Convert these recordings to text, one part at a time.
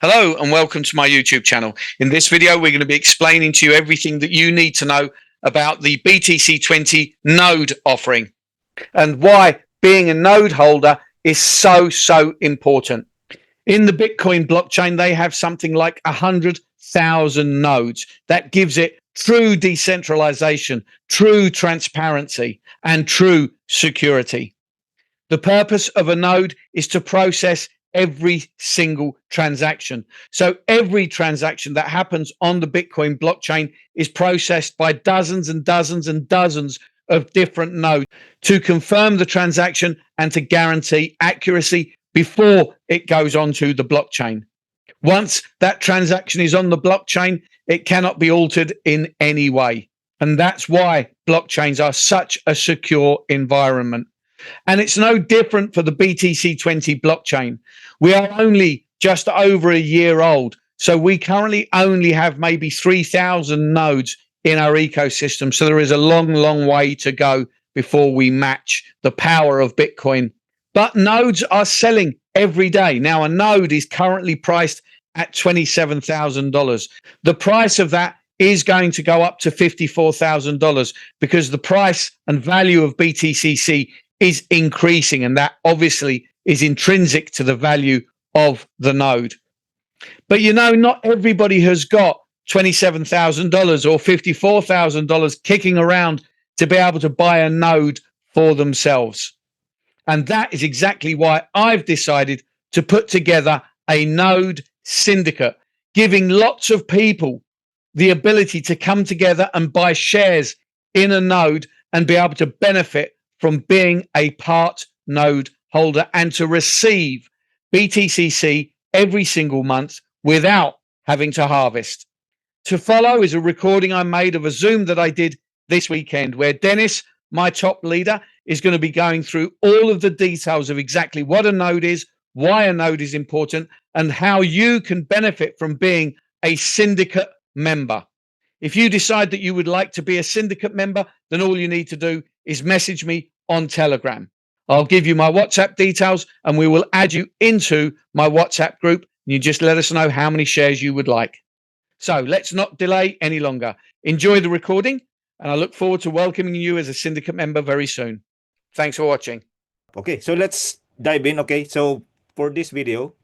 Hello and welcome to my YouTube channel. In this video, we're going to be explaining to you everything that you need to know about the BTC20 node offering and why being a node holder is so important. In the Bitcoin blockchain, they have something like 100,000 nodes. That gives it true decentralization, true transparency, and true security. The purpose of a node is to process every single transaction. So every transaction that happens on the Bitcoin blockchain is processed by dozens and dozens and dozens of different nodes to confirm the transaction and to guarantee accuracy before it goes onto the blockchain. Once that transaction is on the blockchain, it cannot be altered in any way. And that's why blockchains are such a secure environment. And it's no different for the BTC20 blockchain. We are only just over a year old. So we currently only have maybe 3,000 nodes in our ecosystem. So there is a long way to go before we match the power of Bitcoin. But nodes are selling every day. Now, a node is currently priced at $27,000. The price of that is going to go up to $54,000 because the price and value of BTCC is increasing, and that obviously is intrinsic to the value of the node. But you know, not everybody has got $27,000 or $54,000 kicking around to be able to buy a node for themselves. And that is exactly why I've decided to put together a node syndicate, giving lots of people the ability to come together and buy shares in a node and be able to benefit from being a part node holder and to receive BTCC every single month without having to harvest. To follow is a recording I made of a Zoom that I did this weekend where Dennis, my top leader, is going to be going through all of the details of exactly what a node is, why a node is important, and how you can benefit from being a syndicate member. If you decide that you would like to be a syndicate member, then all you need to do is message me on Telegram. I'll give you my WhatsApp details and we will add you into my WhatsApp group. You just let us know how many shares you would like. So let's not delay any longer. Enjoy the recording, and I look forward to welcoming you as a syndicate member very soon. Thanks for watching. Okay, so let's dive in. Okay, so for this video,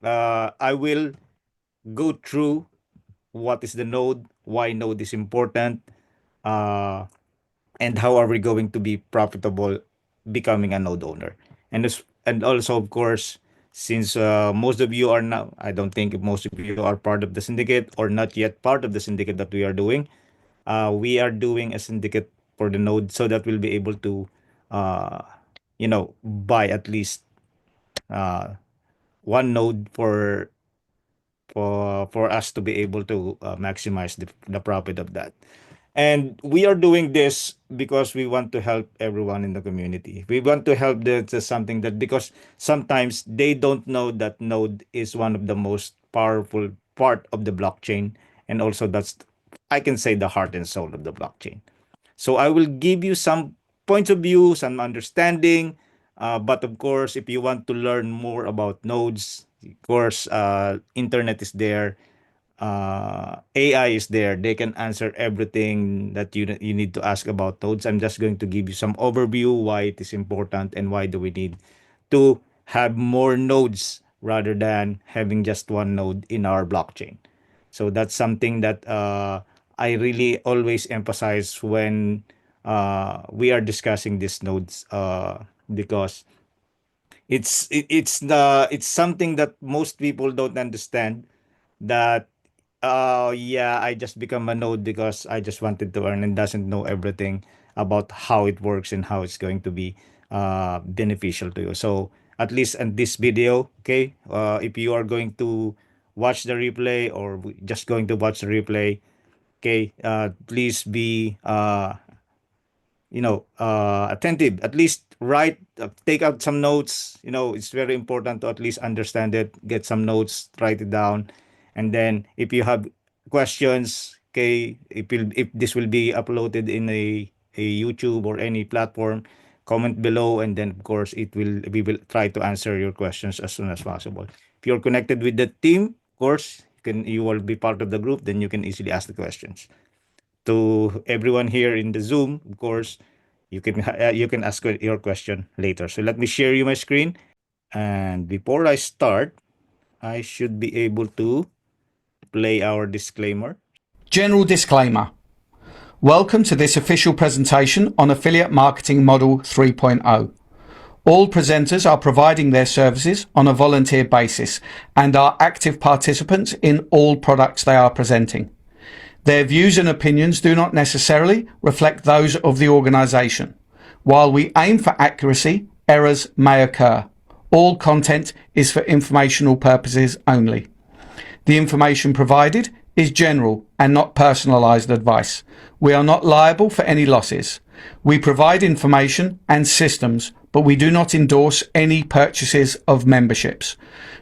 I will go through what is the node, why node is important, and how are we going to be profitable becoming a node owner. And also, of course, since most of you are now, I don't think most of you are part of the syndicate or not yet part of the syndicate that we are doing. We are doing a syndicate for the node so that we'll be able to, buy at least one node for us to be able to maximize the profit of that. And we are doing this because we want to help everyone in the community. We want to help something that, because sometimes they don't know that node is one of the most powerful part of the blockchain, and also that's, I can say, the heart and soul of the blockchain. So I will give you some points of view, some understanding. But of course, if you want to learn more about nodes, of course, internet is there. AI is there. They can answer everything that you need to ask about nodes. I'm just going to give you some overview why it is important and why do we need to have more nodes rather than having just one node in our blockchain. So that's something that I really always emphasize when we are discussing these nodes, because it's something that most people don't understand, that yeah, I just become a node because I just wanted to earn and doesn't know everything about how it works and how it's going to be beneficial to you. So at least in this video, okay, if you are going to watch the replay or just going to watch the replay, okay, please be attentive. At least write, take out some notes. It's very important to at least understand it, get some notes, write it down. And then if you have questions, okay, if this will be uploaded in a YouTube or any platform, comment below, and then of course we will try to answer your questions as soon as possible. If you're connected with the team, course, you will be part of the group, then you can easily ask the questions. To everyone here in the Zoom, of course, you can ask your question later. So let me share you my screen. And before I start, I should be able to play our disclaimer. General disclaimer. Welcome to this official presentation on Affiliate Marketing Model 3.0. All presenters are providing their services on a volunteer basis and are active participants in all products they are presenting. Their views and opinions do not necessarily reflect those of the organisation. While we aim for accuracy, errors may occur. All content is for informational purposes only. The information provided is general and not personalised advice. We are not liable for any losses. We provide information and systems, but we do not endorse any purchases of memberships.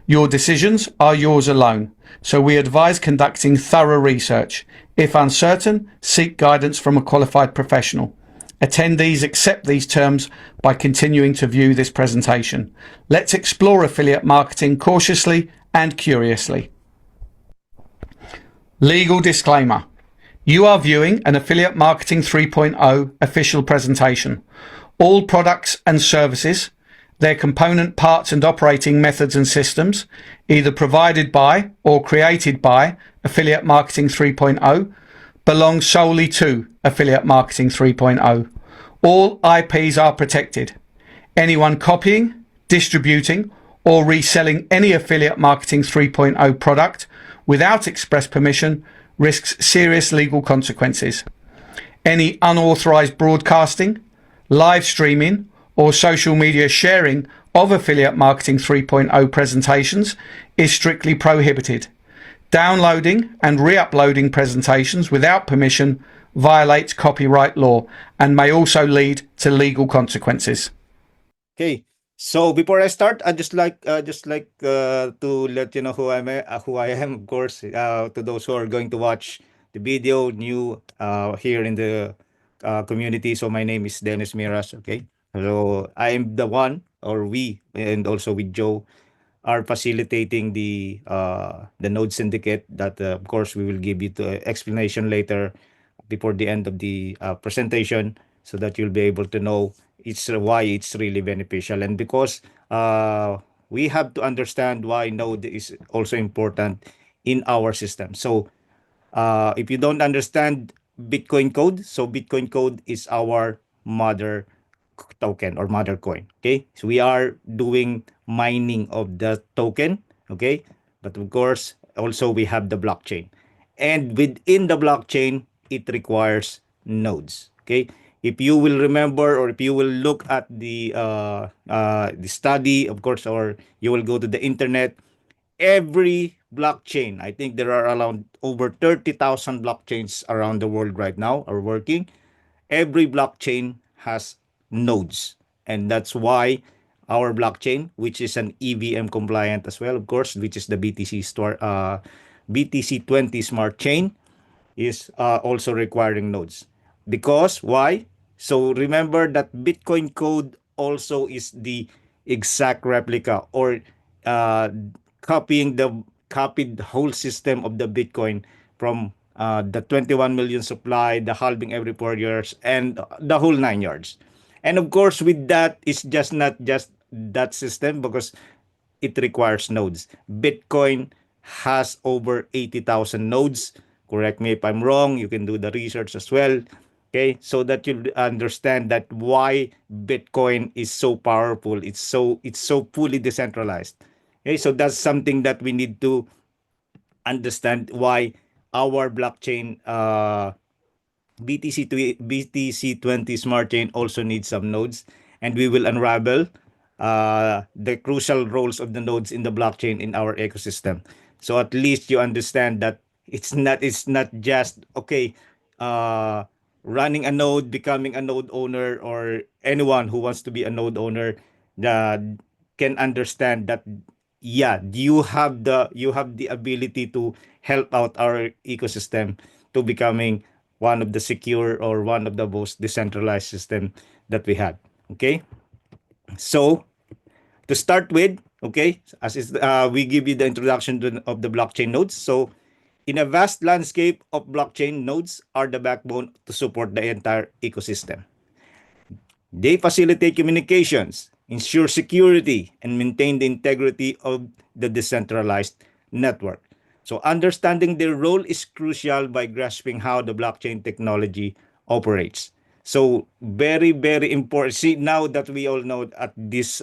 Your decisions are yours alone, so we advise conducting thorough research. If uncertain, seek guidance from a qualified professional. Attendees accept these terms by continuing to view this presentation. Let's explore affiliate marketing cautiously and curiously. Legal disclaimer. You are viewing an Affiliate Marketing 3.0 official presentation. All products and services, their component parts and operating methods and systems, either provided by or created by Affiliate Marketing 3.0, belong solely to Affiliate Marketing 3.0. All IPs are protected. Anyone copying, distributing, or reselling any Affiliate Marketing 3.0 product without express permission risks serious legal consequences. Any unauthorized broadcasting, live streaming, or social media sharing of Affiliate Marketing 3.0 presentations is strictly prohibited. Downloading and re-uploading presentations without permission violates copyright law and may also lead to legal consequences. Okay. So before I start, I just like to let you know who I am, of course, to those who are going to watch the video new here in the community. So my name is Dennis Miras. Okay. So I am the one, or we, and also with Joe, are facilitating the node syndicate that of course we will give you the explanation later before the end of the presentation, so that you'll be able to know why it's really beneficial. And because we have to understand why node is also important in our system. So if you don't understand Bitcoin code, so Bitcoin code is our mother token or mother coin. Okay, so we are doing mining of the token. Okay, but of course also we have the blockchain, and within the blockchain it requires nodes. Okay, if you will remember, or if you will look at the study, of course, or you will go to the internet, every blockchain, I think there are around over 30,000 blockchains around the world right now are working. Every blockchain has nodes, and that's why our blockchain, which is an EVM compliant as well, of course, which is the BTC20 smart chain, is also requiring nodes. Because why? So remember that Bitcoin code also is the exact replica, or uh, copied whole system of the Bitcoin from the 21 million supply, the halving every 4 years, and the whole 9 yards. And of course, with that, it's just not just that system, because it requires nodes. Bitcoin has over 80,000 nodes. Correct me if I'm wrong. You can do the research as well. Okay, so that you understand that why Bitcoin is so powerful. It's so fully decentralized. Okay, so that's something that we need to understand, why our blockchain BTC20 smart chain also needs some nodes, and we will unravel the crucial roles of the nodes in the blockchain in our ecosystem. So at least you understand that it's not just okay running a node, becoming a node owner, or anyone who wants to be a node owner that can understand that, yeah, you have the ability to help out our ecosystem to becoming one of the secure, or one of the most decentralized system that we have. Okay, so to start with, Okay, we give you the introduction of the blockchain nodes. So, in a vast landscape of blockchain, nodes are the backbone to support the entire ecosystem. They facilitate communications, ensure security, and maintain the integrity of the decentralized network. So, understanding their role is crucial by grasping how the blockchain technology operates. So, very, very important. See, now that we all know at this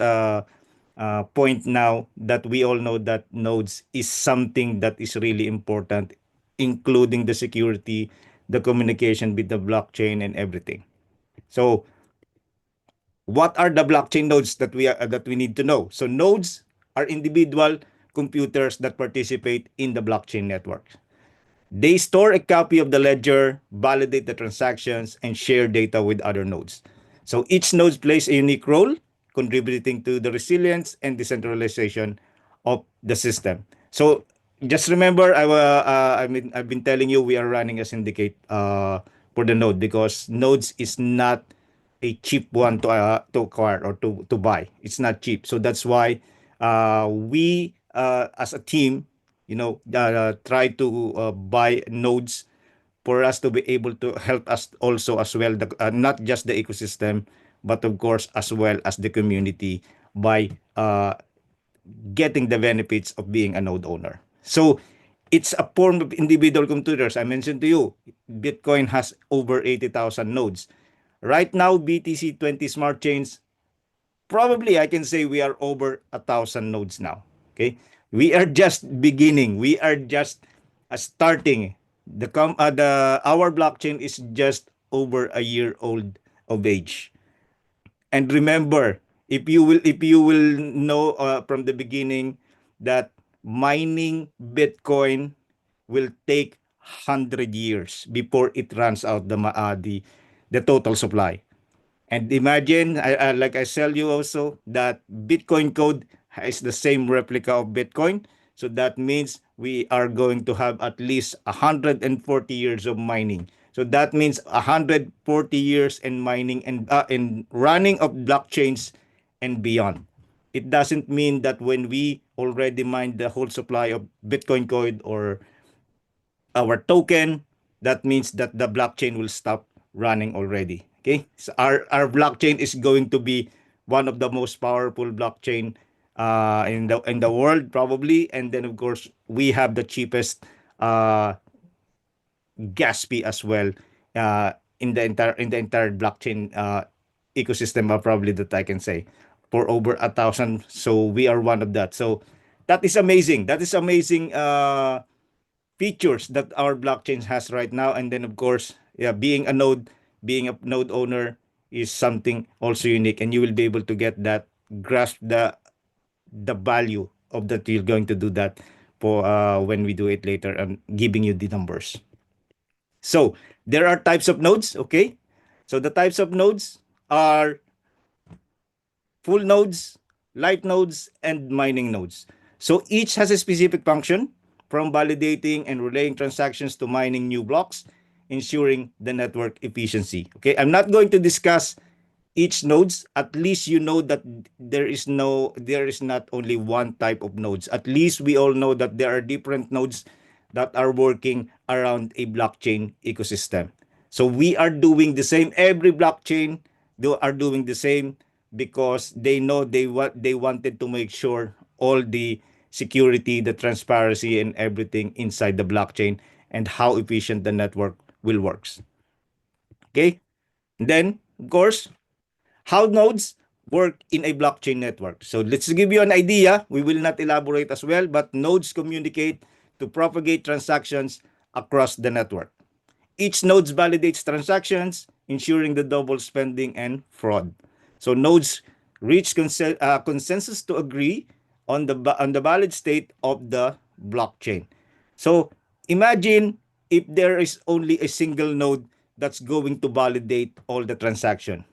point now that we all know that nodes is something that is really important, including the security, the communication with the blockchain, and everything. So, what are the blockchain nodes that we need to know? So nodes are individual computers that participate in the blockchain network. They store a copy of the ledger, validate the transactions, and share data with other nodes. So each node plays a unique role, contributing to the resilience and decentralization of the system. So just remember, I've been telling you we are running a syndicate for the node because nodes is not a cheap one to acquire or to buy. It's not cheap, so that's why we as a team, try to buy nodes for us to be able to help us also as well, not just the ecosystem, but of course as well as the community by getting the benefits of being a node owner. So it's a form of individual computers. I mentioned to you, Bitcoin has over 80,000 nodes. Right now, BTC 20 smart chains, probably I can say we are over 1,000 nodes now. Okay, we are just beginning. We are just starting. The our blockchain is just over a year old of age. And remember, if you will know from the beginning that mining Bitcoin will take 100 years before it runs out the total supply. And imagine, like I tell you also, that Bitcoin code is the same replica of Bitcoin. So that means we are going to have at least 140 years of mining. So that means 140 years in mining and in running of blockchains and beyond. It doesn't mean that when we already mine the whole supply of Bitcoin code or our token, that means that the blockchain will stop running already. Okay, so our blockchain is going to be one of the most powerful blockchain in the world probably, and then of course we have the cheapest uh, gas fee as well in the entire blockchain ecosystem, probably that I can say for over 1,000. So we are one of that. So that is amazing. That is amazing. Features that our blockchain has right now. And then of course, yeah, being a node owner is something also unique, and you will be able to get that, grasp the value of that you're going to do that for when we do it later and giving you the numbers. So there are types of nodes. Okay, so the types of nodes are full nodes, light nodes, and mining nodes. So each has a specific function, from validating and relaying transactions to mining new blocks, ensuring the network efficiency. Okay, I'm not going to discuss each nodes. At least you know that there is not only one type of nodes. At least we all know that there are different nodes that are working around a blockchain ecosystem. So we are doing the same. Every blockchain are doing the same because they know they wanted to make sure all the security, the transparency, and everything inside the blockchain and how efficient the network will works. Okay. Then, of course, how nodes work in a blockchain network. So let's give you an idea. We will not elaborate as well, but nodes communicate to propagate transactions across the network. Each node validates transactions, ensuring the double spending and fraud. So nodes reach consensus to agree on the valid state of the blockchain. So imagine if there is only a single node that's going to validate all the transaction.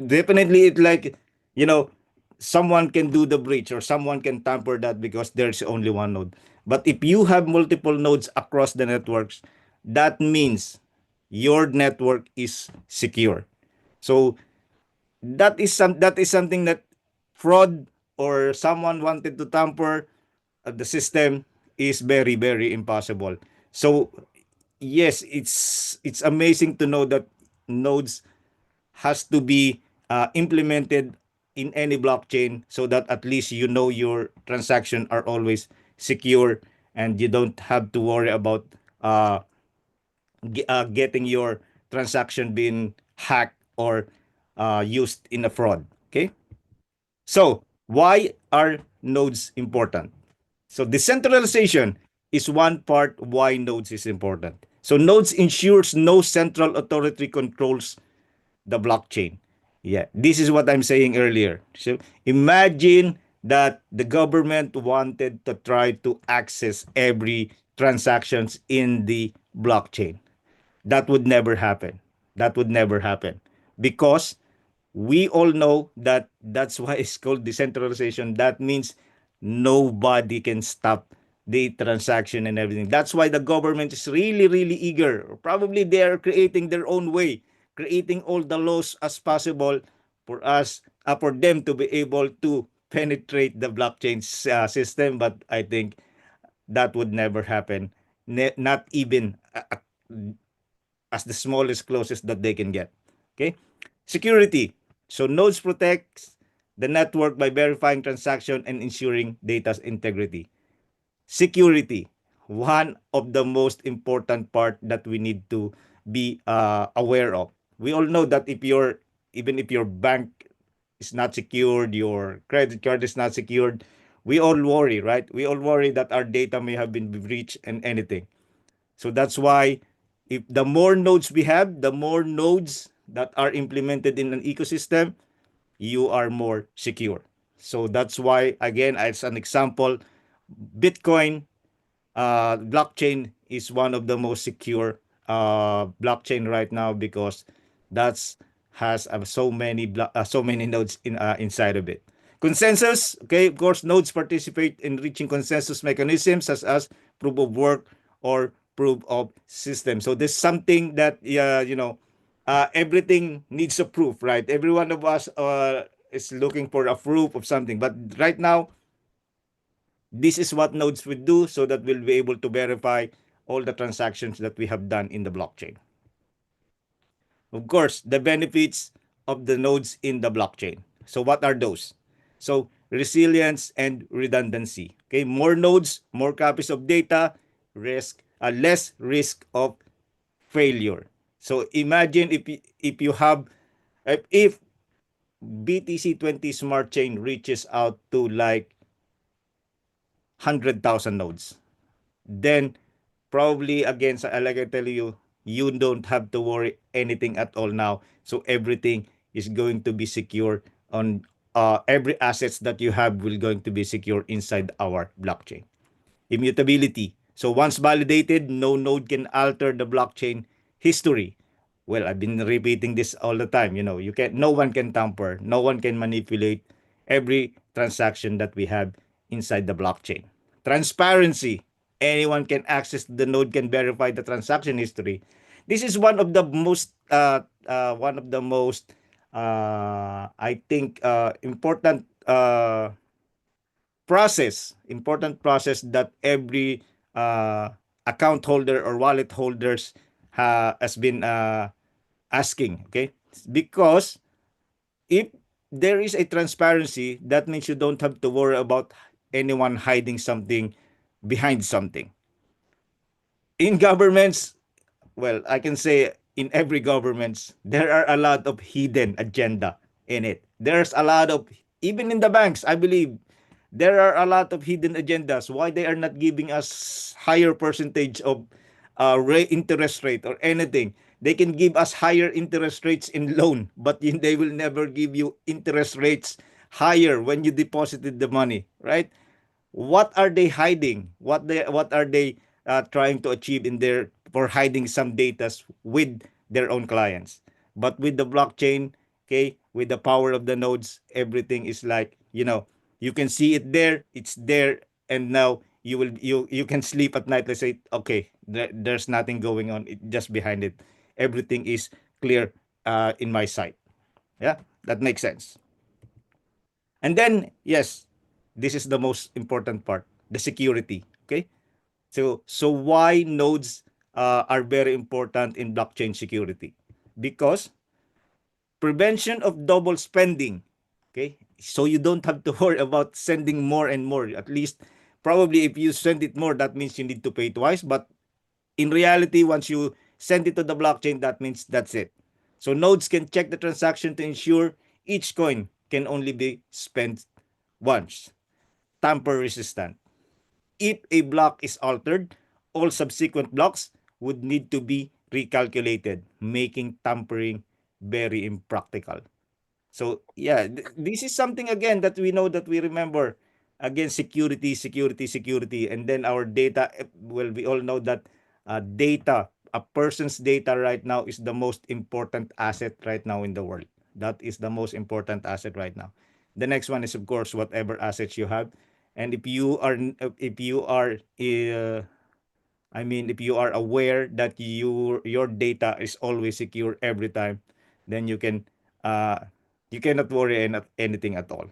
Definitely, it like, you know someone can do the breach or someone can tamper that because there's only one node. But if you have multiple nodes across the networks, that means your network is secure. So that is something that fraud or someone wanted to tamper the system is very, very impossible. So yes, it's amazing to know that nodes has to be implemented in any blockchain, so that at least you know your transaction are always secure, and you don't have to worry about uh, getting your transaction being hacked or used in a fraud. Okay, so why are nodes important? So decentralization is one part why nodes is important. So nodes ensures no central authority controls the blockchain. Yeah, this is what I'm saying earlier. So imagine that the government wanted to try to access every transactions in the blockchain. That would never happen. That would never happen, because we all know that that's why it's called decentralization. That means nobody can stop the transaction and everything. That's why the government is really, really eager. Probably they are creating their own way, creating all the laws as possible for us, for them to be able to penetrate the blockchain system. But I think that would never happen. Not even as the smallest closest that they can get. Okay, security. So nodes protects the network by verifying transaction and ensuring data's integrity. Security, one of the most important part that we need to be aware of. We all know that even if your bank is not secured, your credit card is not secured, we all worry, right? We all worry that our data may have been breached and anything. So that's why, if the more nodes we have, the more nodes that are implemented in an ecosystem, you are more secure. So that's why, again, as an example, Bitcoin blockchain is one of the most secure blockchain right now, because that's has so many nodes inside of it. Consensus, okay, of course, nodes participate in reaching consensus mechanisms such as proof of work or proof of system. So there's something that everything needs a proof, right? Every one of us is looking for a proof of something, but right now this is what nodes will do, so that we'll be able to verify all the transactions that we have done in the blockchain. Of course, the benefits of the nodes in the blockchain. So what are those? So resilience and redundancy. Okay, more nodes, more copies of data, less risk of failure. So imagine if you have if BTC20 Smart Chain reaches out to like 100,000 nodes, then probably again, like I tell you, you don't have to worry anything at all now. So everything is going to be secure on every assets that you have will going to be secure inside our blockchain. Immutability. So once validated, no node can alter the blockchain history. Well, I've been repeating this all the time. No one can tamper, no one can manipulate every transaction that we have inside the blockchain. Transparency. Anyone can access the node, can verify the transaction history. This is one of the most I think important process that every account holder or wallet holders has been asking. Okay, because if there is a transparency, that means you don't have to worry about anyone hiding something behind something. In governments, well, I can say in every governments, there are a lot of hidden agenda in it. There's a lot of, even in the banks, I believe, there are a lot of hidden agendas. Why they are not giving us higher percentage of interest rate or anything? They can give us higher interest rates in loan, but they will never give you interest rates higher when you deposited the money, right? What are they hiding? What are they trying to achieve in their for hiding some data with their own clients? But with the blockchain, okay, with the power of the nodes, everything is like, you can see it there, it's there, and now you can sleep at night. Let's say, okay, there's nothing going on, just behind it. Everything is clear in my sight. Yeah, that makes sense. And then, yes, this is the most important part, the security. Okay, so why nodes are very important in blockchain security? Because prevention of double spending. Okay, so you don't have to worry about sending more and more. At least, probably if you send it more, that means you need to pay twice. But in reality, once you send it to the blockchain, that means that's it. So nodes can check the transaction to ensure each coin can only be spent once. Tamper resistant. If a block is altered, all subsequent blocks would need to be recalculated, making tampering very impractical. So yeah, this is something again that we know, that we remember. Again, security, security, security, and then our data. Well, we all know that data, a person's data right now is the most important asset right now in the world. That is the most important asset right now. The next one is of course whatever assets you have, and if you are I mean, if you are aware that your data is always secure every time, then uh, you cannot worry anything at all.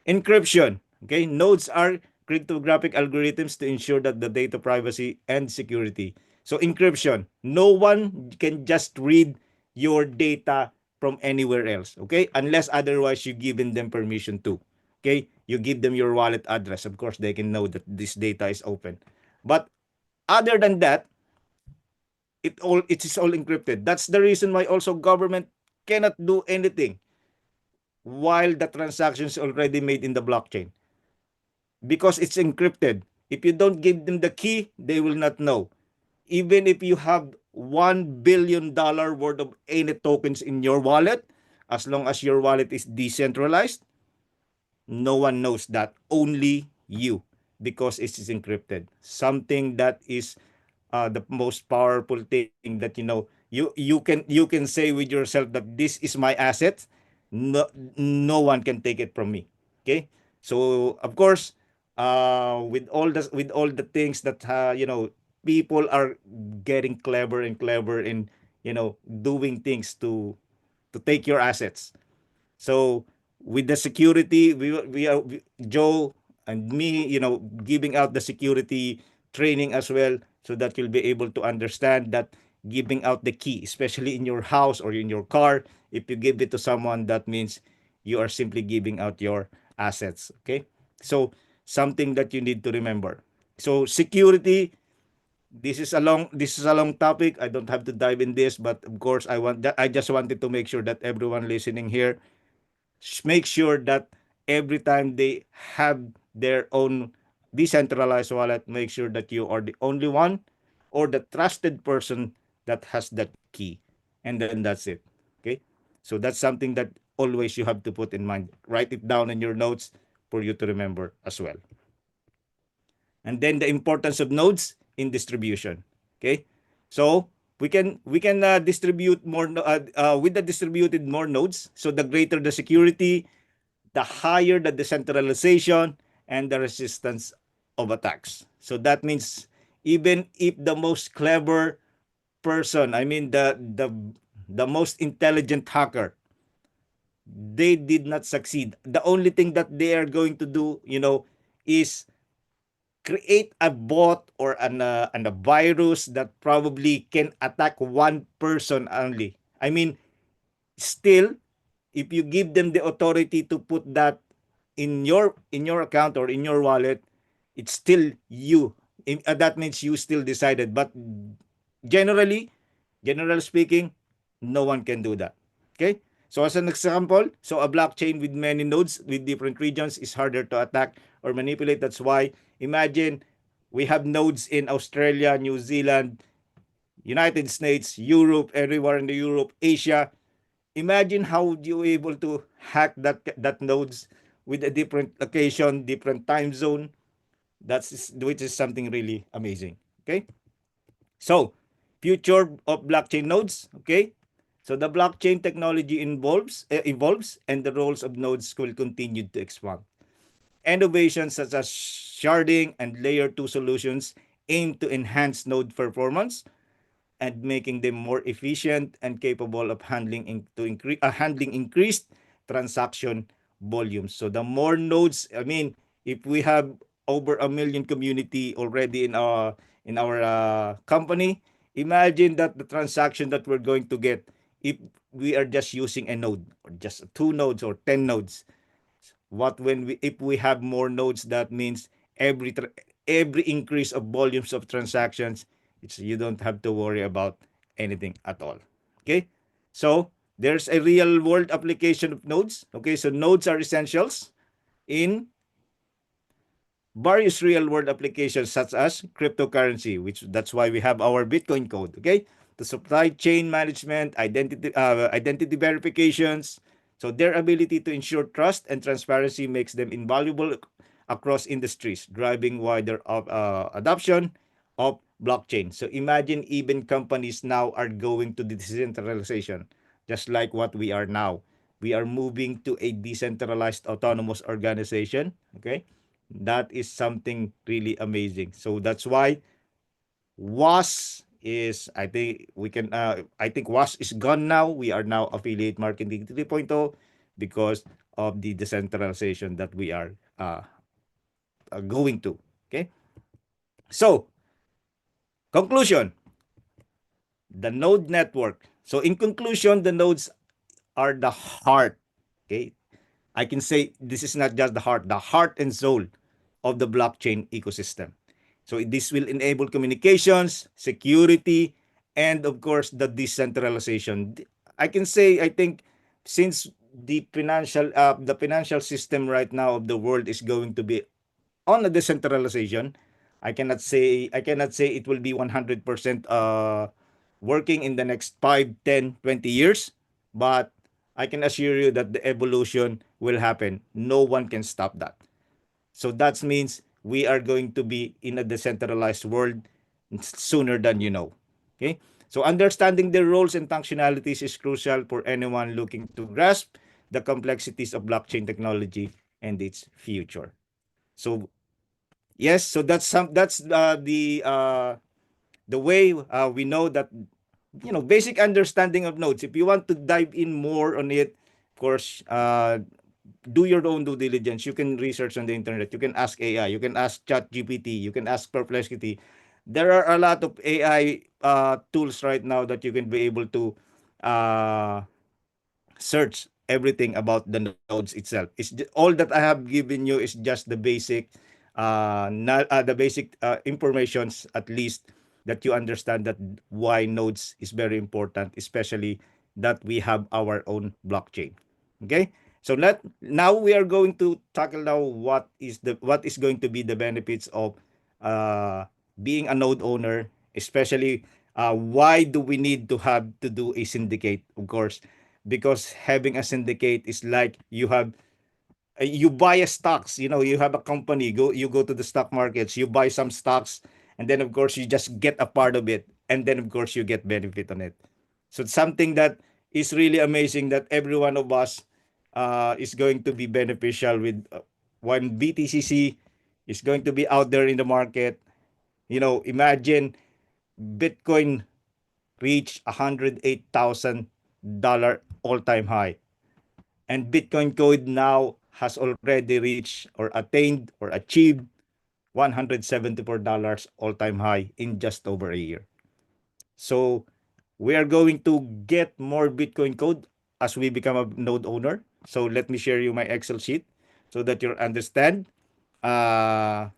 Encryption. Okay, nodes are cryptographic algorithms to ensure that the data privacy and security. So encryption, no one can just read your data from anywhere else. Okay, unless otherwise you given them permission to. Okay, you give them your wallet address. Of course, they can know that this data is open. But other than that, it is all encrypted. That's the reason why also government cannot do anything while the transaction is already made in the blockchain, because it's encrypted. If you don't give them the key, they will not know. Even if you have $1 billion worth of any tokens in your wallet, as long as your wallet is decentralized, no one knows that, only you, because it is encrypted. Something that is the most powerful thing that you can say with yourself that this is my asset. No one can take it from me. Okay, so of course, with all the things that people are getting clever and clever in doing things to take your assets. So with the security, Joe and me, giving out the security training as well, so that you'll be able to understand that giving out the key, especially in your house or in your car, if you give it to someone, that means you are simply giving out your assets. Okay, so something that you need to remember. So security, this is a long topic. I don't have to dive in this, but of course I just wanted to make sure that everyone listening here make sure that every time they have their own decentralized wallet, make sure that you are the only one or the trusted person that has that key. And then that's it. Okay? So that's something that always you have to put in mind. Write it down in your notes for you to remember as well. And then the importance of nodes in distribution. Okay, so we can distribute more with the distributed more nodes. So the greater the security, the higher the decentralization and the resistance of attacks. So that means even if the most clever person, I mean the most intelligent hacker, they did not succeed. The only thing that they are going to do, is create a bot or a virus that probably can attack one person only. I mean, still, if you give them the authority to put that in your account or in your wallet, it's still you. That means you still decided. But generally, generally speaking, no one can do that. Okay? So as an example, so a blockchain with many nodes with different regions is harder to attack or manipulate. That's why imagine we have nodes in Australia, New Zealand, United States, Europe, everywhere in the Europe, Asia. Imagine how would you able to hack that nodes with a different location, different time zone. Which is something really amazing. Okay, so future of blockchain nodes. Okay, so the blockchain technology evolves, and the roles of nodes will continue to expand. Innovations such as sharding and layer 2 solutions aim to enhance node performance and making them more efficient and capable of handling increased transaction volumes. So the more nodes, I mean, if we have over a million community already in our company, imagine that the transaction that we're going to get if we are just using a node or just 2 nodes or 10 nodes. What when we if we have more nodes, that means every increase of volumes of transactions, it's you don't have to worry about anything at all. Okay, so there's a real world application of nodes. Okay, so nodes are essentials in various real world applications such as cryptocurrency, which that's why we have our Bitcoin code. Okay, the supply chain management, identity verifications. So their ability to ensure trust and transparency makes them invaluable across industries, driving wider adoption of blockchain. So imagine even companies now are going to decentralization, just like what we are now. We are moving to a decentralized autonomous organization. Okay, that is something really amazing. So that's why WAS is, I think WAS is gone now. We are now affiliate marketing 3.0 because of the decentralization that we are going to. Okay. So, conclusion, the node network. So in conclusion, the nodes are the heart. Okay. I can say this is not just the heart and soul of the blockchain ecosystem. So this will enable communications, security, and of course the decentralization. I can say I think since the financial system right now of the world is going to be on a decentralization, I cannot say it will be 100% working in the next 5, 10, 20 years, but I can assure you that the evolution will happen. No one can stop that. So that means we are going to be in a decentralized world sooner than you know. Okay? So understanding their roles and functionalities is crucial for anyone looking to grasp the complexities of blockchain technology and its future. So yes, so that's the way we know that basic understanding of nodes. If you want to dive in more on it, of course, do your own due diligence. You can research on the internet. You can ask AI. You can ask ChatGPT. You can ask Perplexity. There are a lot of AI tools right now that you can be able to uh, search everything about the nodes itself. All that I have given you is just the basic, the basic informations at least that you understand that why nodes is very important, especially that we have our own blockchain. Okay, so let now we are going to tackle now what is going to be the benefits of uh, being a node owner, especially why do we need to have to do a syndicate, of course, because having a syndicate is like you buy a stocks. You have a company, you go to the stock markets, you buy some stocks, and then of course you just get a part of it, and then of course you get benefit on it. So it's something that is really amazing that every one of us is going to be beneficial with when BTCC is going to be out there in the market. Imagine Bitcoin reach $108,000 all-time high. And Bitcoin Code now has already reached or attained or achieved $174 all-time high in just over a year. So we are going to get more Bitcoin Code as we become a node owner. So let me share you my Excel sheet so that you understand uh,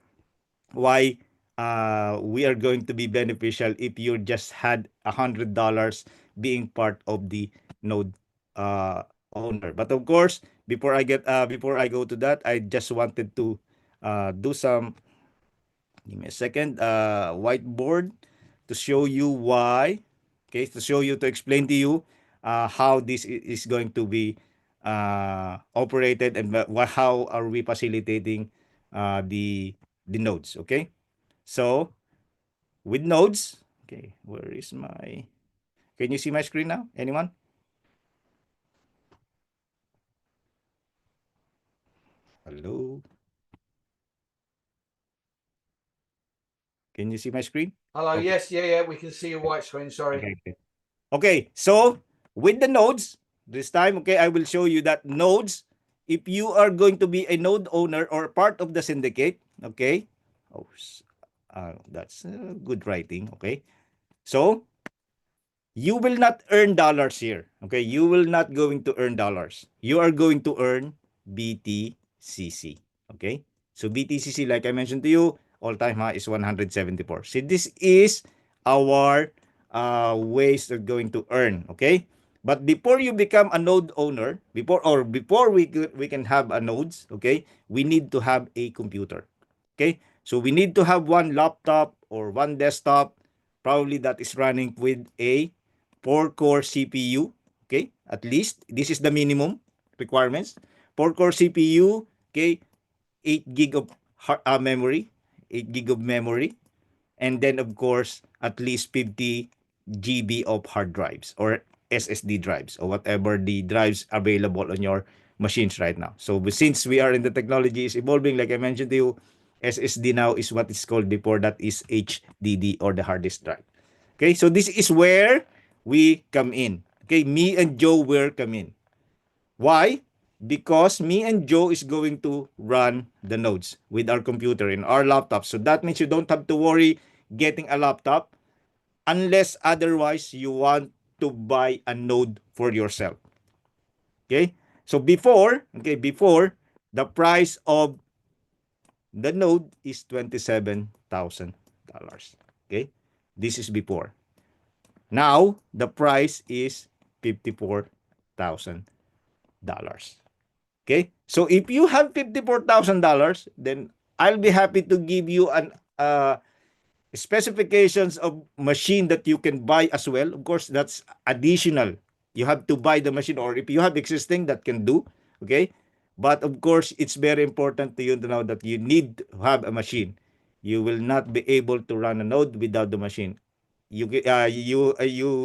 why we are going to be beneficial if you just had $100 being part of the node owner. But of course, before I go to that, I just wanted to do some, give me a second, whiteboard to show you why. Okay, to explain to you how this is going to be operated, and how are we facilitating the nodes. Okay, so with nodes, okay, where is my? Can you see my screen now? Anyone? Hello. Can you see my screen? Hello. Okay. Yes. Yeah. We can see your white screen. Sorry. Okay. Okay. Okay. So with the nodes this time, okay, I will show you that nodes if you are going to be a node owner or part of the syndicate, okay? Oh, that's good writing, okay? So, you will not earn dollars here, okay? You will not going to earn dollars. You are going to earn BTCC, okay? So, BTCC, like I mentioned to you, all-time high is 174. See, this is our ways of going to earn, okay? But before you become a node owner, before we can have a nodes, okay, we need to have a computer. Okay? So we need to have one laptop or one desktop, probably that is running with a 4-core CPU, okay? At least this is the minimum requirements. 4-core CPU, okay? 8 gig of memory, 8 gig of memory, and then of course at least 50 GB of hard drives or SSD drives or whatever the drives available on your machines right now. So since we are in the technology is evolving, like I mentioned to you, SSD now is what is called, before that is HDD or the hard disk drive. Okay, so this is where we come in. Okay, me and Joe will come in. Why? Because me and Joe is going to run the nodes with our computer in our laptop. So that means you don't have to worry getting a laptop unless otherwise you want to buy a node for yourself. Okay? So before the price of the node is $27,000. Okay? This is before. Now the price is $54,000. Okay? So if you have $54,000, then I'll be happy to give you an specifications of machine that you can buy as well. Of course, that's additional. You have to buy the machine, or if you have existing, that can do. Okay? But of course, it's very important to you to know that you need to have a machine. You will not be able to run a node without the machine. You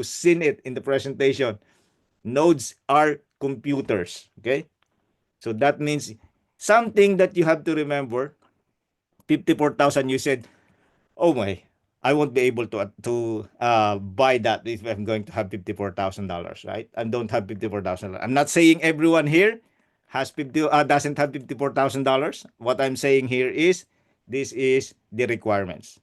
seen it in the presentation. Nodes are computers. Okay? So that means something that you have to remember. 54,000, you said, oh my, I won't be able to buy that if I'm going to have $54,000, right? I don't have $54,000. I'm not saying everyone here has doesn't have $54,000. What I'm saying here is this is the requirements.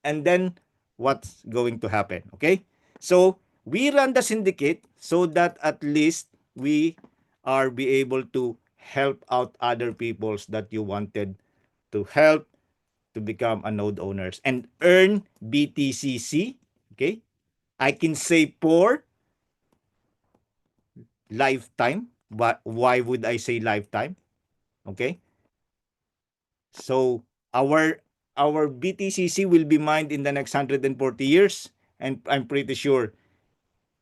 And then what's going to happen, okay? So we run the syndicate so that at least we are be able to help out other peoples that you wanted to help to become a node owners and earn BTCC. Okay, I can say for lifetime. But why would I say lifetime? Okay, so our BTCC will be mined in the next 140 years, and I'm pretty sure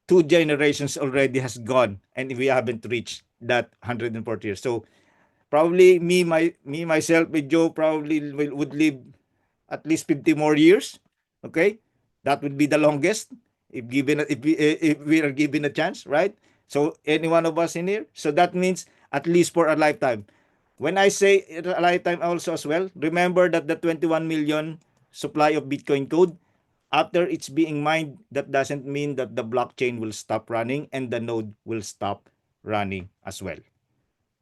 2 generations already has gone, and we haven't reached that 140 years. So probably myself with Joe probably would live at least 50 more years. Okay, that would be the longest if we are given a chance, right? So any one of us in here. So that means at least for a lifetime. When I say a lifetime also as well, remember that the 21 million supply of Bitcoin code, after it's being mined, that doesn't mean that the blockchain will stop running and the node will stop running as well.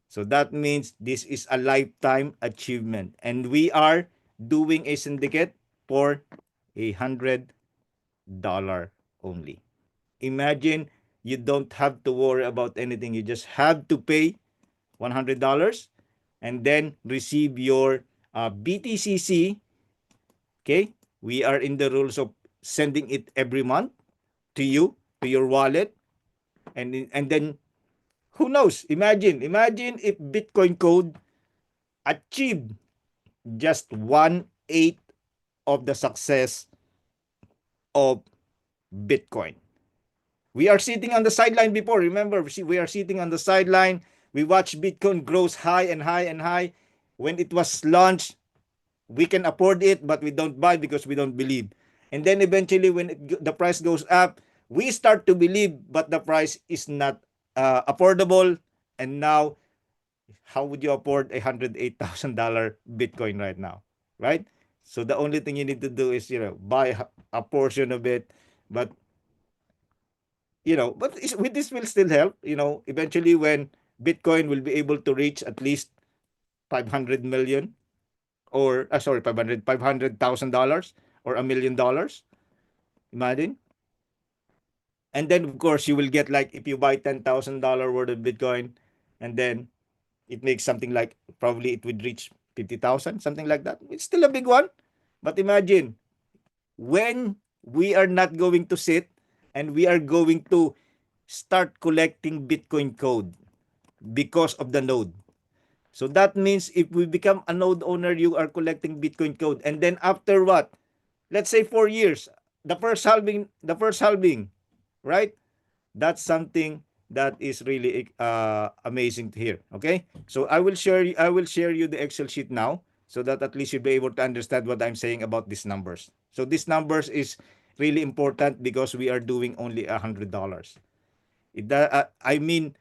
So that means this is a lifetime achievement. And we are doing a syndicate for $100 only. Imagine you don't have to worry about anything. You just have to pay $100 and then receive your BTCC. Okay? We are in the rules of sending it every month to you, to your wallet. And then who knows? Imagine if Bitcoin code achieved just 1/8 of the success of Bitcoin. We are sitting on the sideline before. Remember, we are sitting on the sideline. We watch Bitcoin grows high and high and high. When it was launched, we can afford it, but we don't buy because we don't believe. And then eventually, when the price goes up, we start to believe, but the price is not affordable. And now, how would you afford $108,000 Bitcoin right now, right? So the only thing you need to do is, buy a portion of it, but but with this will still help. Eventually when Bitcoin will be able to reach at least 500 million, or sorry, $500,000 or $1 million. Imagine. And then of course you will get, like, if you buy $10,000 worth of Bitcoin, and then it makes something like, probably it would reach 50,000, something like that. It's still a big one. But imagine, when we are not going to sit and we are going to start collecting Bitcoin code because of the node. So that means if we become a node owner, you are collecting Bitcoin code. And then after what? Let's say 4 years, the first halving, right? That's something that is really amazing to hear. Okay, so I will share you the Excel sheet now, so that at least you'll be able to understand what I'm saying about these numbers. So these numbers is really important because we are doing only $100. I mean,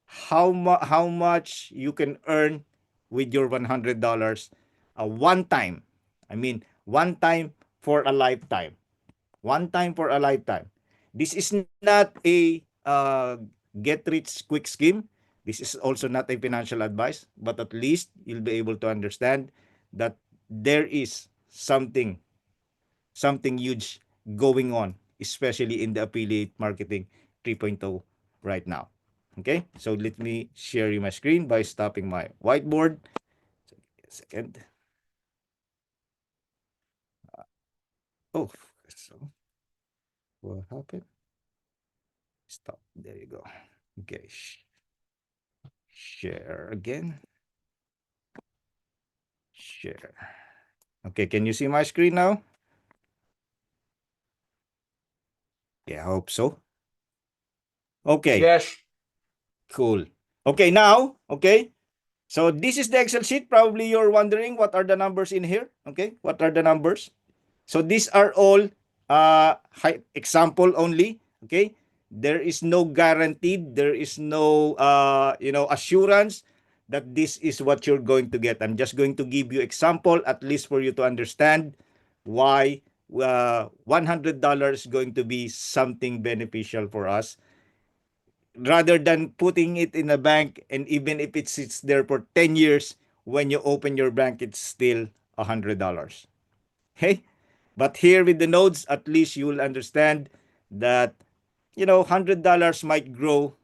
how much you can earn with your $100, one time. I mean, one time for a lifetime. One time for a lifetime. This is not a get rich quick scheme. This is also not a financial advice, but at least you'll be able to understand that there is something huge going on, especially in the affiliate marketing 3.0 right now. Okay, so let me share you my screen by stopping my whiteboard. So, a second. Oh, so what happened? Stop. There you go. Okay. Share again. Share. Okay, can you see my screen now? Yeah, I hope so. Okay, Yes. cool. Okay, now, okay. So this is the Excel sheet. Probably you're wondering what are the numbers in here. Okay, what are the numbers? So these are all example only. Okay, there is no guaranteed. There is no assurance that this is what you're going to get. I'm just going to give you example, at least for you to understand why $100 is going to be something beneficial for us, rather than putting it in a bank, and even if it sits there for 10 years, when you open your bank, it's still $100. Okay, but here with the nodes, at least you will understand that $100 might grow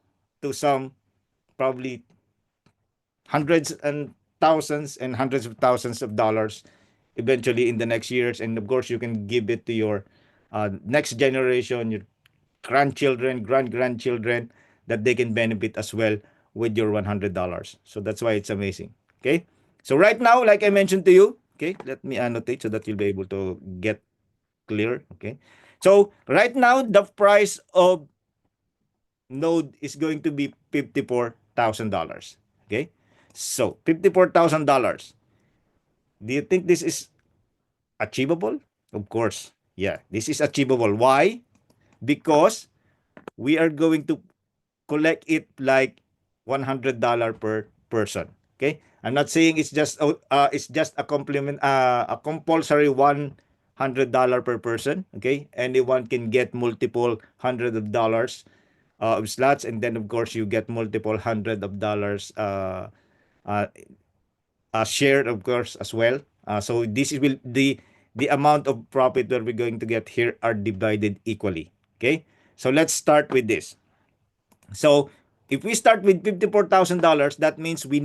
to some, probably hundreds and thousands and hundreds of thousands of dollars eventually in the next years. And of course, you can give it to your next generation, your grandchildren, grandchildren, that they can benefit as well with your $100. So that's why it's amazing. Okay. So right now, like I mentioned to you, okay, let me annotate so that you'll be able to get clear. Okay. So right now, the price of node is going to be $54,000. Okay. So $54,000. Do you think this is achievable? Of course. Yeah, this is achievable. Why? Because we are going to collect it like $100 per person. Okay, I'm not saying it's just a compliment, a compulsory $100 per person. Okay, anyone can get multiple hundred of dollars of slots, and then of course you get multiple hundred of dollars uh, shared, of course, as well. So this will the amount of profit that we're going to get here are divided equally. Okay, so let's start with this. So if we start with $54,000, that means we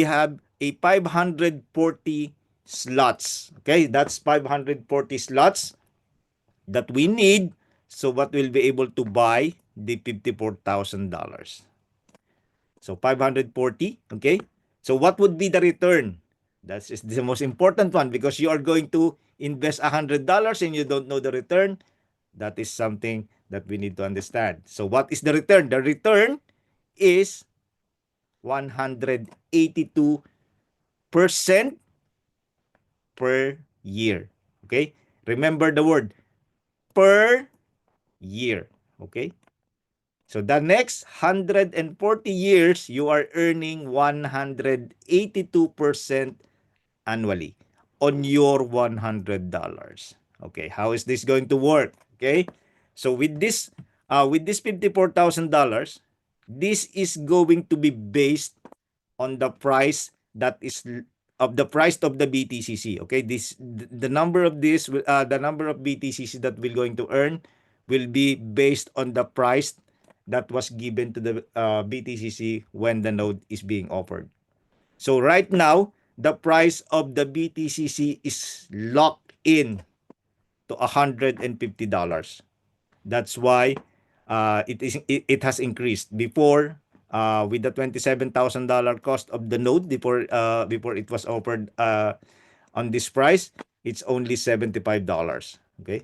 have a 540 slots. Okay, that's 540 slots that we need. So what we'll be able to buy the $54,000. So 540. Okay. So what would be the return? That's the most important one, because you are going to invest $100 and you don't know the return. That is something that we need to understand. So what is the return? The return is 182% per year. Okay? Remember the word per year. Okay? So the next 140 years, you are earning 182% annually on your $100. Okay, how is this going to work? Okay, so with this $54,000, this is going to be based on the price that is of the price of the BTCC. Okay, the number of the number of BTCC that we're going to earn will be based on the price that was given to the BTCC when the node is being offered. So right now, the price of the BTCC is locked in to $150. That's why it has increased. Before, with the $27,000 cost of the node before it was offered on this price, it's only $75. Okay,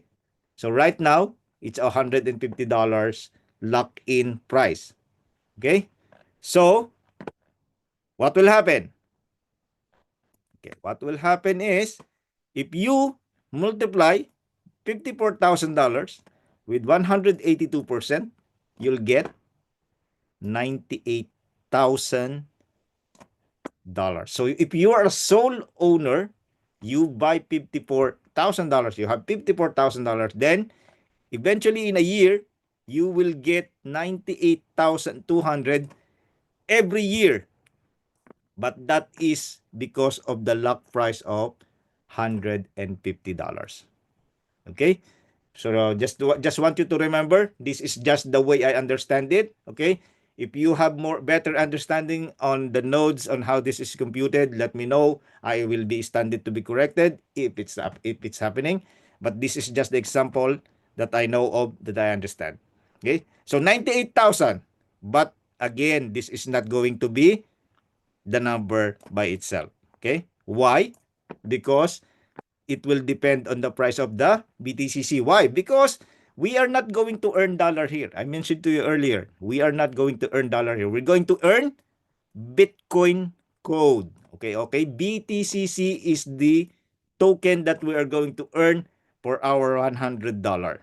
so right now it's $150 locked in price. Okay, so what will happen? Okay, what will happen is if you multiply $54,000 with 182%, you'll get $98,000. So if you are a sole owner, you buy $54,000, you have $54,000, then eventually in a year, you will get 98,200 every year. But that is because of the lock price of $150. Okay? So just want you to remember, this is just the way I understand it. Okay? If you have more better understanding on the nodes on how this is computed, let me know. I will be standing to be corrected if it's happening. But this is just the example that I know of, that I understand. Okay? So 98,000. But again, this is not going to be the number by itself. Okay? Why? Because it will depend on the price of the BTCC. Why? Because we are not going to earn dollar here. I mentioned to you earlier, we are not going to earn dollar here. We're going to earn Bitcoin code. Okay. BTCC is the token that we are going to earn for our $100.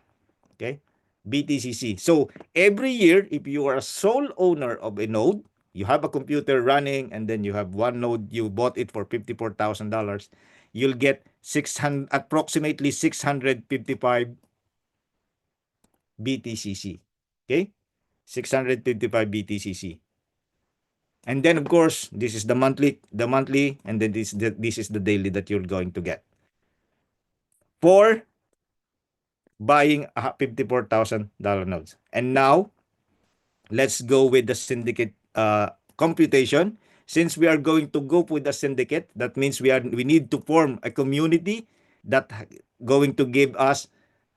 Okay. BTCC. So every year, if you are a sole owner of a node, you have a computer running, and then you have one node, you bought it for $54,000, you'll get approximately 655 BTCC. Okay? 655 BTCC. And then of course, this is the monthly, and then this is the daily that you're going to get for buying $54,000 nodes. And now, let's go with the syndicate computation. Since we are going to go with the syndicate, that means we need to form a community that going to give us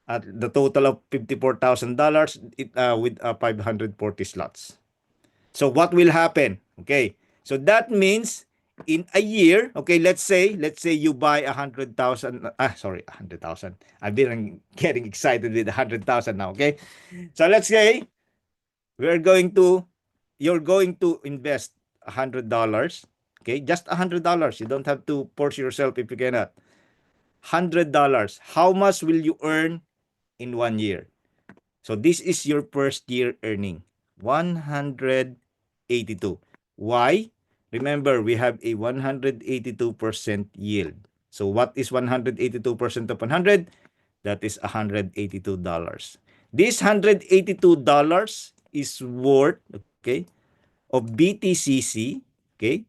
the total of $54,000 with 540 slots. So what will happen? Okay, so that means in a year, okay, let's say you buy 100,000. Sorry, 100,000. I've been getting excited with 100,000 now. Okay, so let's say you're going to invest $100. Okay, just $100. You don't have to force yourself if you cannot. $100. How much will you earn in 1 year? So this is your first year earning, 182. Why? Remember, we have a 182% yield. So what is 182% of 100? That is $182. This $182 is worth, okay, of BTCC, okay,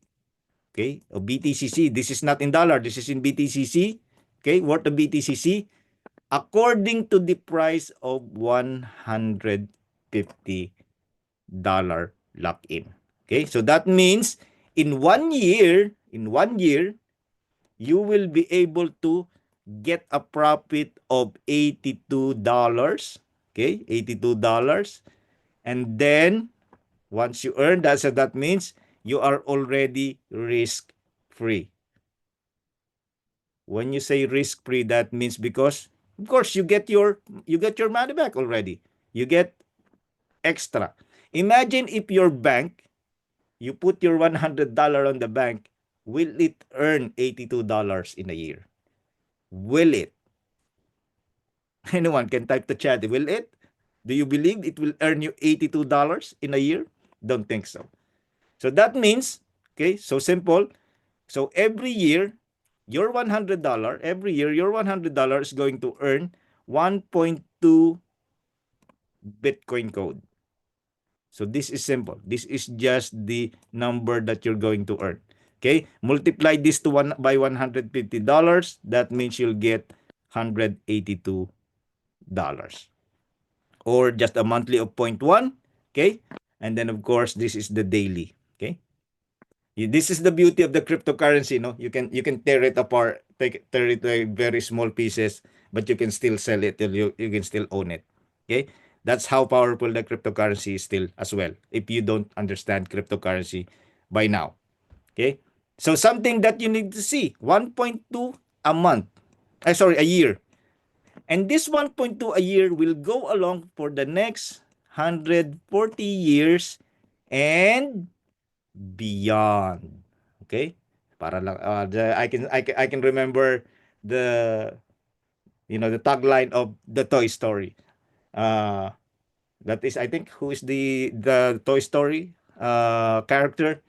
of BTCC. This is not in dollar, this is in BTCC, okay, worth of BTCC according to the price of $150 lock-in. Okay, so that means in 1 year, you will be able to get a profit of $82. Okay, $82. And then once you earn that, so that means you are already risk-free. When you say risk-free, that means because of course you get your money back already. You get extra. Imagine if your bank, you put your $100 on the bank, will it earn $82 in a year? Will it? Anyone can type the chat. Will it? Do you believe it will earn you $82 in a year? Don't think so. So that means, okay, so simple. So every year, your $100, every year, your $100 is going to earn 1.2 Bitcoin code. So this is simple. This is just the number that you're going to earn. Okay, multiply this to one by $150. That means you'll get $182, or just a monthly of 0.1. Okay, and then of course this is the daily. Okay, this is the beauty of the cryptocurrency. No, you can tear it apart, tear it to very small pieces, but you can still sell it till you can still own it. Okay, that's how powerful the cryptocurrency is still as well, if you don't understand cryptocurrency by now. Okay, so something that you need to see: 1.2 a month, sorry, a year. And this 1.2 a year will go along for the next 140 years and beyond. Okay? Para lang I can remember the the tagline of the Toy Story. Uh that is, I think, who is the Toy Story character?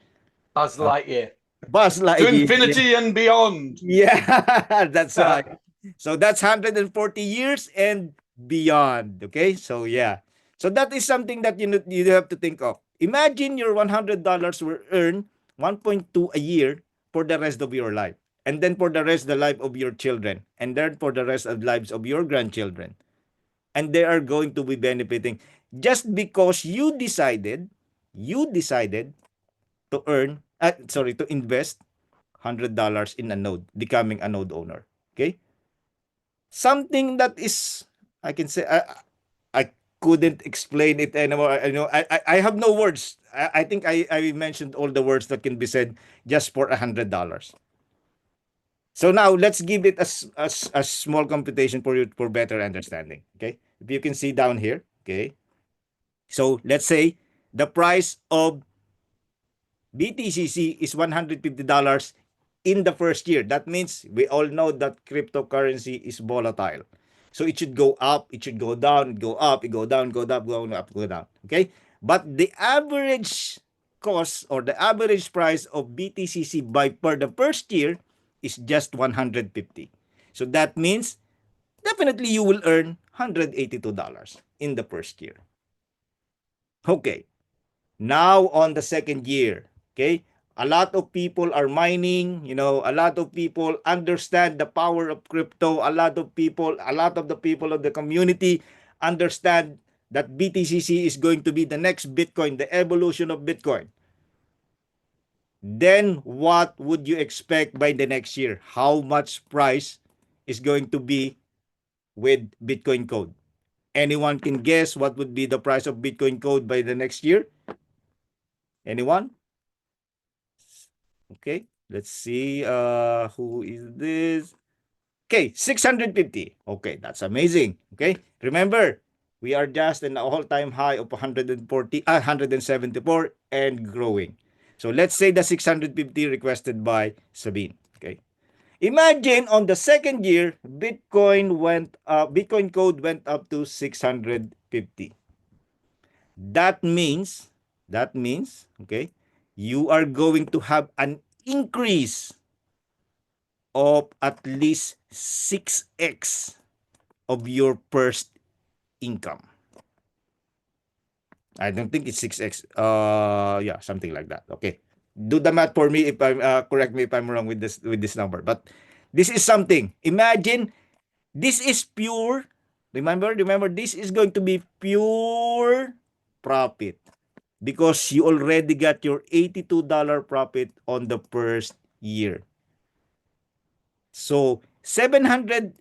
Buzz Uh, Lightyear. Buzz To Lightyear. infinity and beyond. Yeah, that's right. So that's 140 years and beyond. Okay, so yeah. So that is something that you have to think of. Imagine your $100 will earn 1.2 a year for the rest of your life. And then for the rest of the life of your children. And then for the rest of the lives of your grandchildren. And they are going to be benefiting just because you decided to invest $100 in a node, becoming a node owner. Okay? Something that is, I can say, I couldn't explain it anymore. I have no words. I think I mentioned all the words that can be said just for $100. So now let's give it a small computation for you for better understanding. Okay? If you can see down here, okay? So let's say the price of BTCC is $150 in the first year. That means we all know that cryptocurrency is volatile. So it should go up, it should go down, go up, it go down, go up, go up, go down. Okay? But the average cost or the average price of BTCC by per the first year is just 150. So that means definitely you will earn $182 in the first year. Okay. Now on the second year, okay? A lot of people are mining, a lot of people understand the power of crypto. A lot of the people of the community understand that BTCC is going to be the next Bitcoin, the evolution of Bitcoin. Then what would you expect by the next year? How much price is going to be with Bitcoin Code? Anyone can guess what would be the price of Bitcoin Code by the next year? Anyone? Okay, let's see. Who is this? Okay, 650. Okay, that's amazing. Okay, remember, we are just in an all-time high of 174 and growing. So let's say the 650 requested by Sabine. Okay, imagine on the second year, Bitcoin code went up to 650. That means, okay, you are going to have an increase of at least 6x of your first income. I don't think it's 6x. Yeah, something like that. Okay. Do the math for me if I'm correct me if I'm wrong with this number. But this is something. Imagine this is pure. Remember, this is going to be pure profit because you already got your $82 profit on the first year. So $788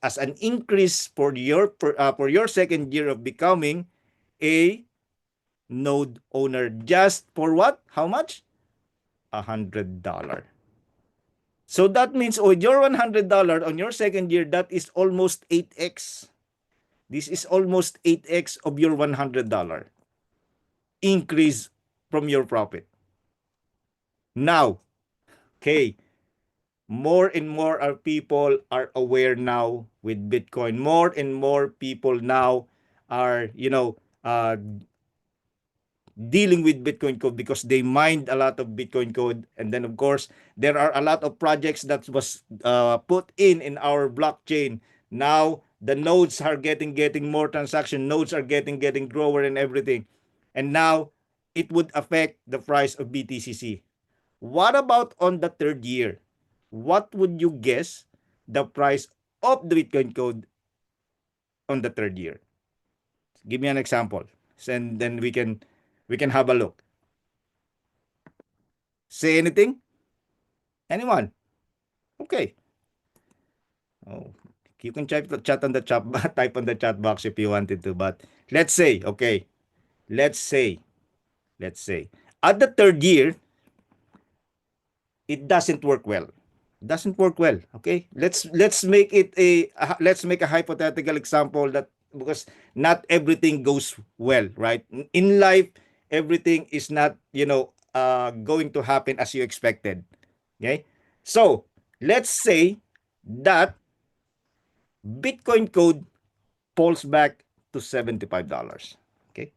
as an increase for your second year of becoming a node owner, just for what? How much? $100. So that means with your $100 on your second year, that is almost 8x. This is almost 8x of your $100 increase from your profit. Now, okay, more and more people are aware now with Bitcoin. More and more people now are, dealing with Bitcoin code because they mined a lot of Bitcoin code. And then, of course, there are a lot of projects that was put in our blockchain. Now The nodes are getting more transaction. Nodes are getting grower and everything. And now it would affect the price of BTCC. What about on the third year? What would you guess the price of the Bitcoin code on the third year? Give me an example, and then we can have a look. Say anything? Anyone? Okay. Oh, you can chat on the chat type on the chat box if you wanted to. But let's say, okay, let's say, let's say, at the third year, it doesn't work well. Doesn't work well. Okay, let's make it let's make a hypothetical example that, because not everything goes well, right? In life, everything is not going to happen as you expected. Okay, so let's say that Bitcoin code falls back to $75. Okay,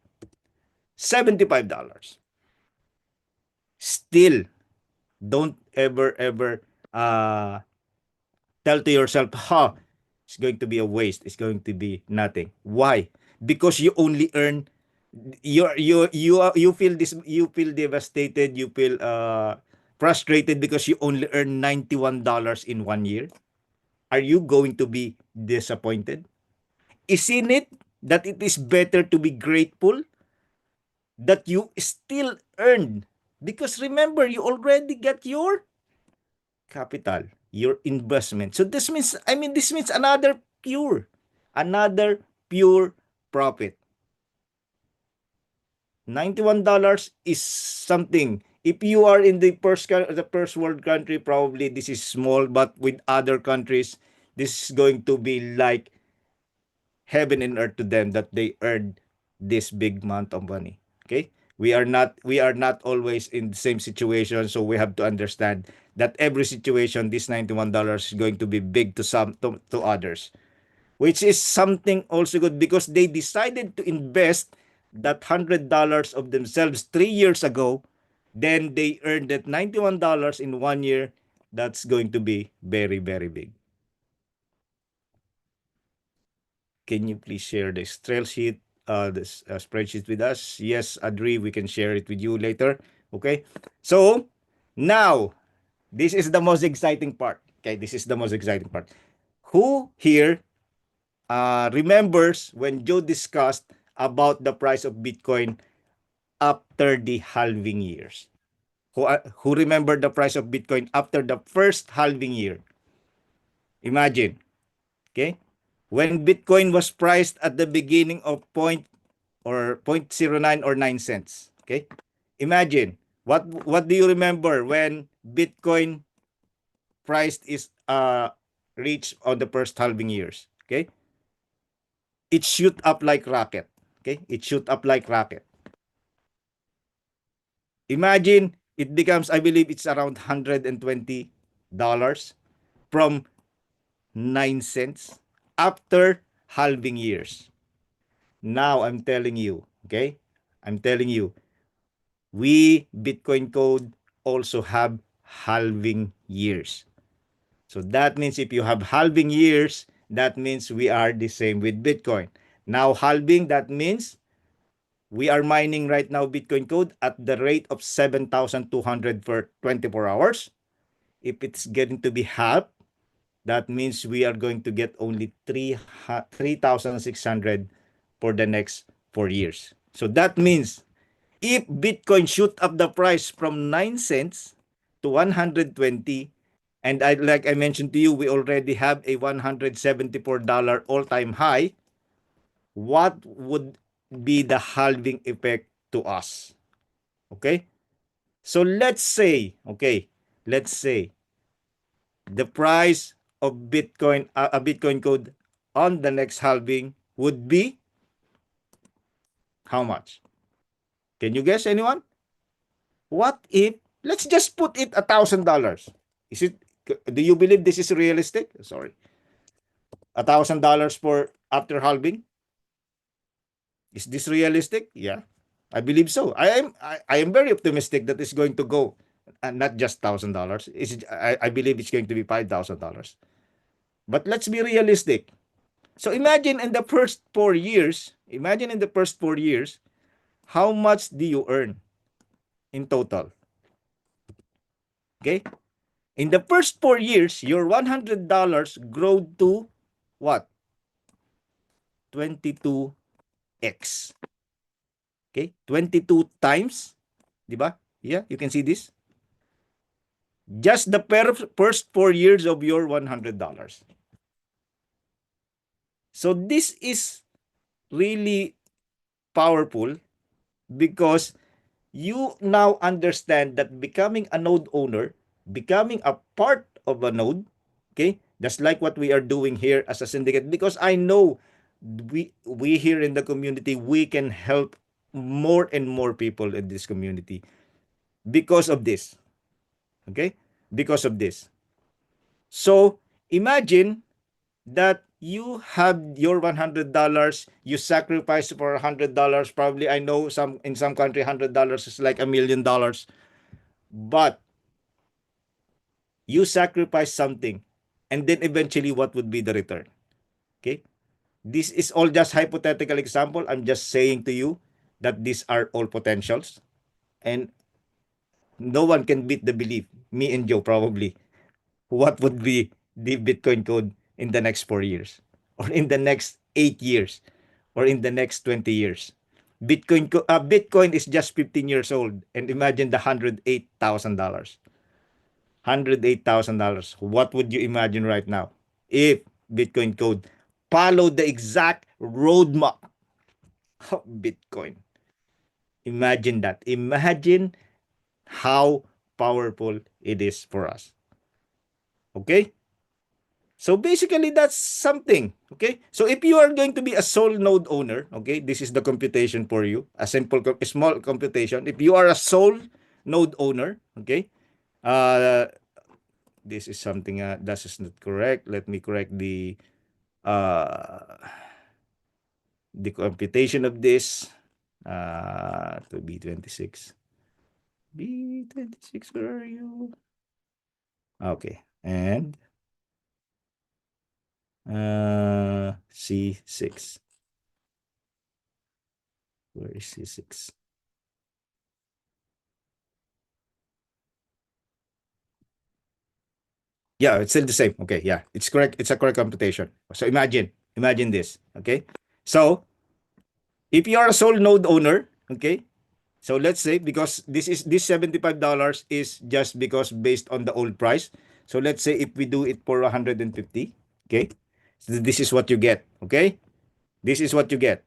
$75. Still, don't ever uh tell to yourself, it's going to be a waste. It's going to be nothing. Why? Because you only earn, you feel this, you feel devastated, you feel frustrated because you only earn $91 in 1 year. Are you going to be disappointed? Isn't it that it is better to be grateful that you still earned? Because remember, you already got your capital, your investment. So this means, this means another pure profit. $91 is something. If you are in the first world country, probably this is small, but with other countries, this is going to be like heaven and earth to them that they earned this big amount of money. Okay, we are not always in the same situation, so we have to understand that every situation, this $91 is going to be big to to others, which is something also good because they decided to invest that $100 of themselves 3 years ago. Then they earned that $91 in 1 year. That's going to be very, very big. Can you please share the Excel sheet, this spreadsheet with us? Yes, Adri, we can share it with you later. Okay. So now, this is the most exciting part. Okay, this is the most exciting part. Who here remembers when Joe discussed about the price of Bitcoin after the halving years? Who remembered the price of Bitcoin after the first halving year? Imagine, okay? When Bitcoin was priced at the beginning of point 0.09 or 9 cents, okay? Imagine, what do you remember when Bitcoin priced is reached on the first halving years, okay? It shoot up like rocket, okay? It shoot up like rocket. Imagine it becomes, I believe it's around $120 from 9 cents after halving years. Now I'm telling you, okay? I'm telling you, we Bitcoin Code also have halving years. So that means if you have halving years, that means we are the same with Bitcoin. Now halving, that means we are mining right now Bitcoin Code at the rate of 7,200 for 24 hours. If it's getting to be half, that means we are going to get only 3,600 for the next 4 years. So that means if Bitcoin shoot up the price from 9 cents to 120, and like I mentioned to you, we already have a $174 all-time high, what would be the halving effect to us? Okay? So let's say, the price of Bitcoin, a Bitcoin code on the next halving would be how much? Can you guess, anyone? What if, let's just put it $1,000? Is it, do you believe this is realistic? Sorry. $1,000 for after halving? Is this realistic? Yeah, I believe so. I am very optimistic that it's going to go, and not just $1,000. I believe it's going to be $5,000. But let's be realistic. So imagine in the first 4 years, how much do you earn in total? Okay? In the first 4 years, your $100 grow to what? 22x. Okay? 22 times. Diba? Yeah, you can see this. Just the first 4 years of your $100. So this is really powerful because you now understand that becoming a node owner, becoming a part of a node, okay, just like what we are doing here as a syndicate, because I know we here in the community, we can help more and more people in this community because of this. Okay? Because of this. So imagine that you have your $100, you sacrifice for $100. Probably I know some in some country $100 is like $1,000,000, but you sacrifice something, and then eventually what would be the return? Okay, this is all just hypothetical example. I'm just saying to you that these are all potentials, and no one can beat the belief. Me and Joe probably. What would be the Bitcoin code in the next 4 years, or in the next 8 years, or in the next 20 years? Bitcoin is just 15 years old, and imagine the $108,000. $108,000. What would you imagine right now if Bitcoin code followed the exact roadmap of Bitcoin? Imagine that. Imagine how powerful it is for us. Okay? So basically, that's something. Okay? So if you are going to be a sole node owner, okay, this is the computation for you. A simple, small computation. If you are a sole node owner, okay, uh, this is something that is not correct. Let me correct uh the computation of this to B26. B26, where are you? Okay. And C6. Where is C6? Yeah, it's still the same. Okay, yeah, it's correct. It's a correct computation. So imagine this. Okay, so if you are a sole node owner, okay, so let's say, because this $75 is just because based on the old price. So let's say if we do it for 150, okay, so this is what you get. Okay, this is what you get.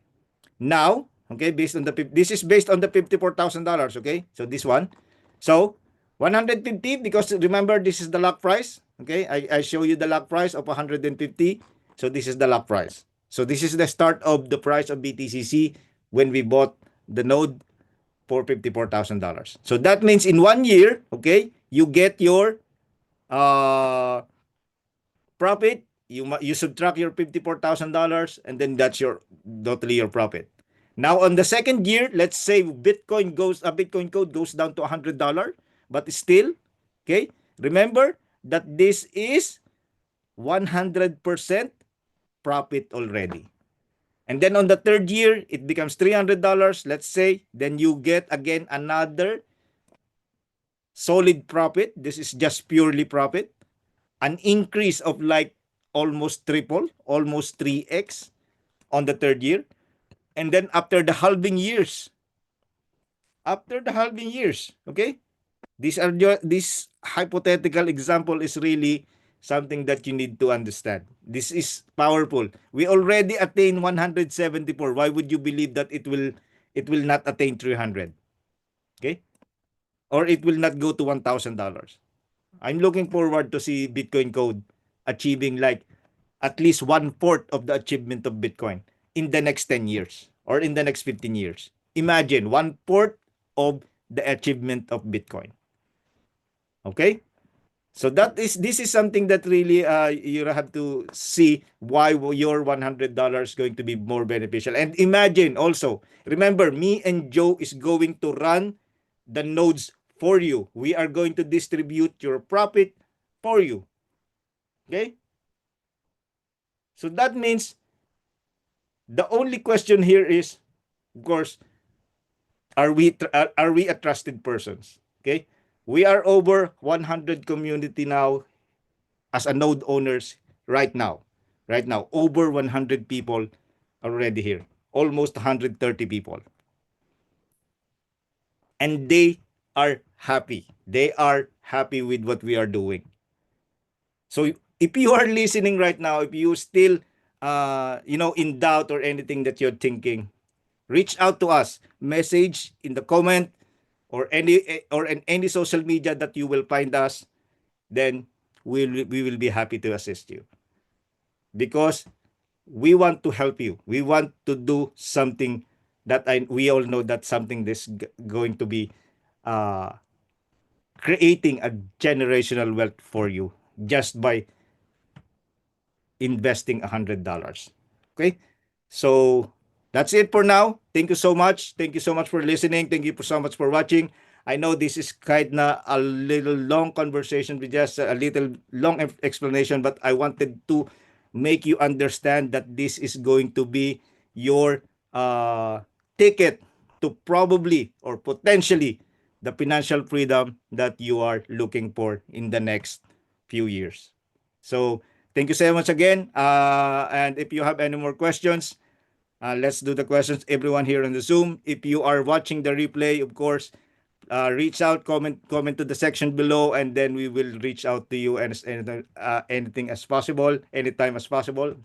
Now, okay, this is based on the $54,000. Okay, so this one, so 150, because remember this is the lock price. Okay, I show you the lock price of 150. So this is the lock price. So this is the start of the price of BTCC when we bought the node for $54,000. So that means in 1 year, okay, you get your uh profit. You subtract your $54,000, and then that's your totally your profit. Now on the second year, let's say Bitcoin code goes down to $100, but still, okay, remember that this is 100% profit already. And then on the third year, it becomes $300, let's say. Then you get again another solid profit. This is just purely profit. An increase of like almost triple, almost 3x on the third year. And then after the halving years, okay? This hypothetical example is really something that you need to understand. This is powerful. We already attained 174. Why would you believe that it will not attain 300? Okay? Or it will not go to $1,000. I'm looking forward to see Bitcoin code achieving like at least one-fourth of the achievement of Bitcoin in the next 10 years or in the next 15 years. Imagine one-fourth of the achievement of Bitcoin. Okay? So this is something that really you have to see why your $100 going to be more beneficial. And imagine also, remember, me and Joe is going to run the nodes for you. We are going to distribute your profit for you. Okay? So that means The only question here is, of course, are we a trusted persons? Okay, we are over 100 community now as a node owners right now. Right now, over 100 people already here, almost 130 people, and they are happy. They are happy with what we are doing. So if you are listening right now, if you still in doubt or anything that you're thinking, reach out to us, message in the comment or in any social media that you will find us, then we will be happy to assist you, because we want to help you. We want to do something that we all know that something this going to be uh, creating a generational wealth for you just by investing $100. Okay, so that's it for now. Thank you so much. Thank you so much for listening. Thank you so much for watching. I know this is kind of a little long conversation with just a little long explanation, but I wanted to make you understand that this is going to be your ticket to probably or potentially the financial freedom that you are looking for in the next few years. So thank you so much again. And if you have any more questions, let's do the questions. Everyone here on the Zoom, if you are watching the replay, of course, reach out, comment to the section below, and then we will reach out to you and anything as possible, anytime as possible.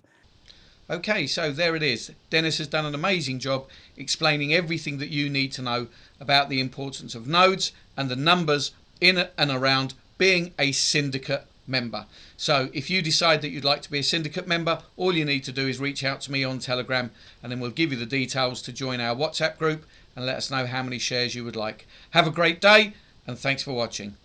Okay, so there it is. Dennis has done an amazing job explaining everything that you need to know about the importance of nodes and the numbers in and around being a syndicate member. So if you decide that you'd like to be a syndicate member, all you need to do is reach out to me on Telegram, and then we'll give you the details to join our WhatsApp group and let us know how many shares you would like. Have a great day, and thanks for watching.